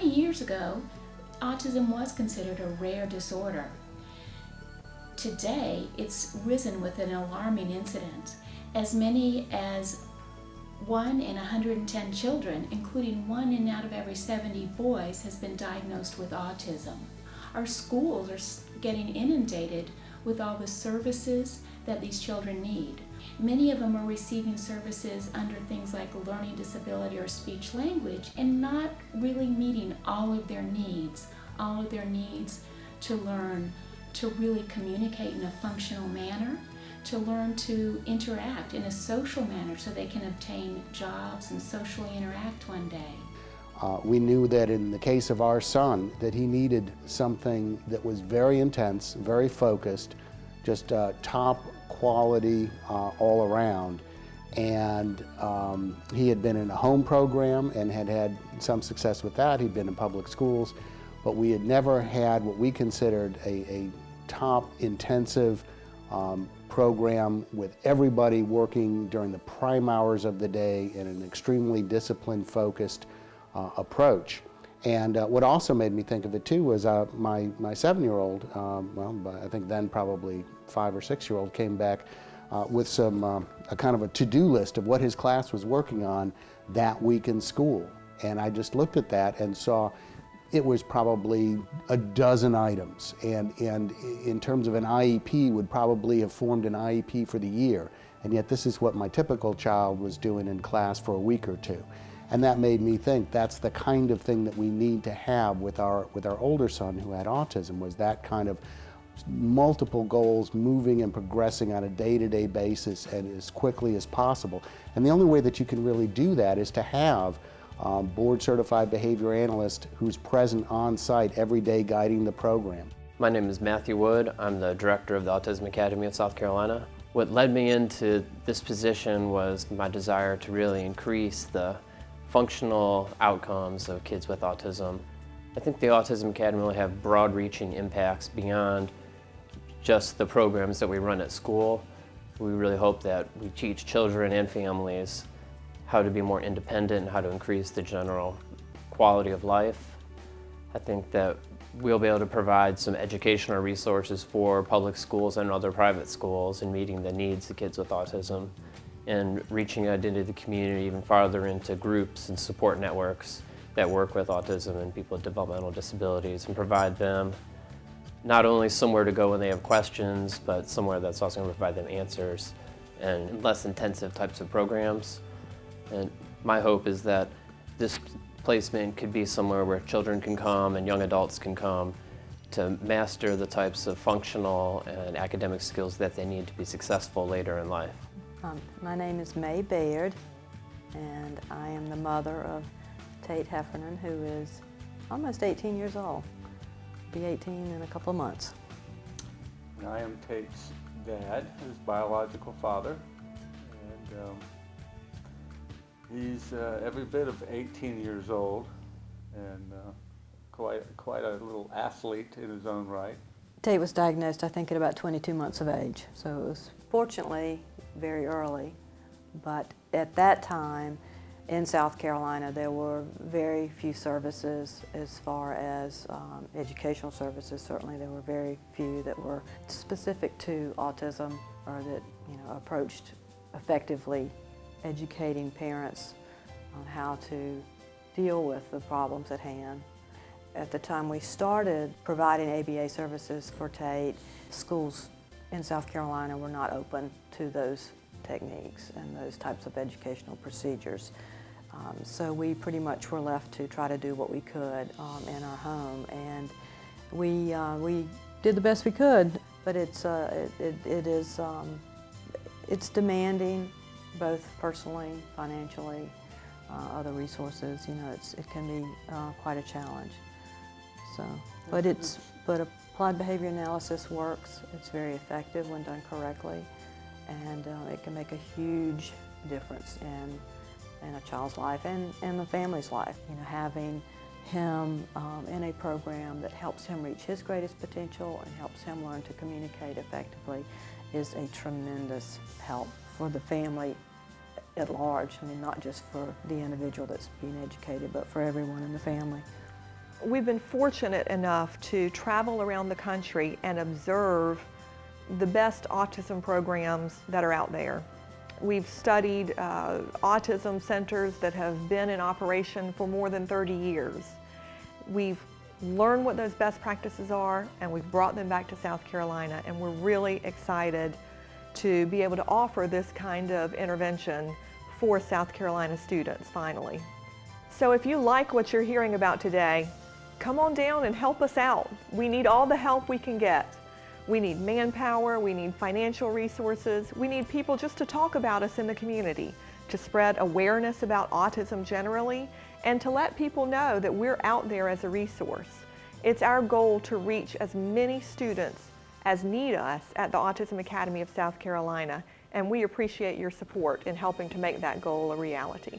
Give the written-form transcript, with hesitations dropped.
20 years ago, autism was considered a rare disorder. Today, it's risen with an alarming incidence. As many as 1 in 110 children, including 1 out of every 70 boys, has been diagnosed with autism. Our schools are getting inundated with all the services that these children need. Many of them are receiving services under things like learning disability or speech language and not really meeting all of their needs to learn to really communicate in a functional manner, to learn to interact in a social manner so they can obtain jobs and socially interact one day. We knew that in the case of our son that he needed something that was very intense, very focused, just top quality all around. And he had been in a home program and had had some success with that. He'd been in public schools, but we had never had what we considered a top intensive program with everybody working during the prime hours of the day in an extremely disciplined, focused approach. And what also made me think of it too was my 7-year-old, I think then probably 5 or 6-year-old, came back with some a kind of a to-do list of what his class was working on that week in school. And I just looked at that and saw it was probably a dozen items, and in terms of an IEP would probably have formed an IEP for the year, and yet this is what my typical child was doing in class for a week or two. And that made me think that's the kind of thing that we need to have with our older son who had autism, was that kind of multiple goals moving and progressing on a day-to-day basis and as quickly as possible. And the only way that you can really do that is to have board-certified behavior analyst who's present on site every day guiding the program. My name is Matthew Wood. I'm the director of the Autism Academy of South Carolina. What led me into this position was my desire to really increase the functional outcomes of kids with autism. I think the Autism Academy will have broad-reaching impacts beyond just the programs that we run at school. We really hope that we teach children and families how to be more independent and how to increase the general quality of life. I think that we'll be able to provide some educational resources for public schools and other private schools in meeting the needs of kids with autism and reaching out into the community even farther into groups and support networks that work with autism and people with developmental disabilities and provide them not only somewhere to go when they have questions, but somewhere that's also going to provide them answers and less intensive types of programs. And my hope is that this placement could be somewhere where children can come and young adults can come to master the types of functional and academic skills that they need to be successful later in life. My name is May Baird, and I am the mother of Tate Heffernan, who is almost 18 years old. Be 18 in a couple of months. And I am Tate's dad, his biological father, and he's every bit of 18 years old and quite a little athlete in his own right. Tate was diagnosed, I think, at about 22 months of age, so it was fortunately very early. But at that time in South Carolina, there were very few services as far as educational services. Certainly there were very few that were specific to autism or that approached effectively educating parents on how to deal with the problems at hand. At the time we started providing ABA services for Tate, schools in South Carolina were not open to those techniques and those types of educational procedures. So we pretty much were left to try to do what we could in our home, and we did the best we could. But it's demanding, both personally, financially, other resources. It can be quite a challenge. So, but applied behavior analysis works. It's very effective when done correctly, and it can make a huge difference in a child's life and the family's life. Having him in a program that helps him reach his greatest potential and helps him learn to communicate effectively is a tremendous help for the family at large. I mean, not just for the individual that's being educated, but for everyone in the family. We've been fortunate enough to travel around the country and observe the best autism programs that are out there. We've studied autism centers that have been in operation for more than 30 years. We've learned what those best practices are, and we've brought them back to South Carolina, and we're really excited to be able to offer this kind of intervention for South Carolina students finally. So if you like what you're hearing about today, come on down and help us out. We need all the help we can get. We need manpower, we need financial resources, we need people just to talk about us in the community, to spread awareness about autism generally, and to let people know that we're out there as a resource. It's our goal to reach as many students as need us at the Autism Academy of South Carolina, and we appreciate your support in helping to make that goal a reality.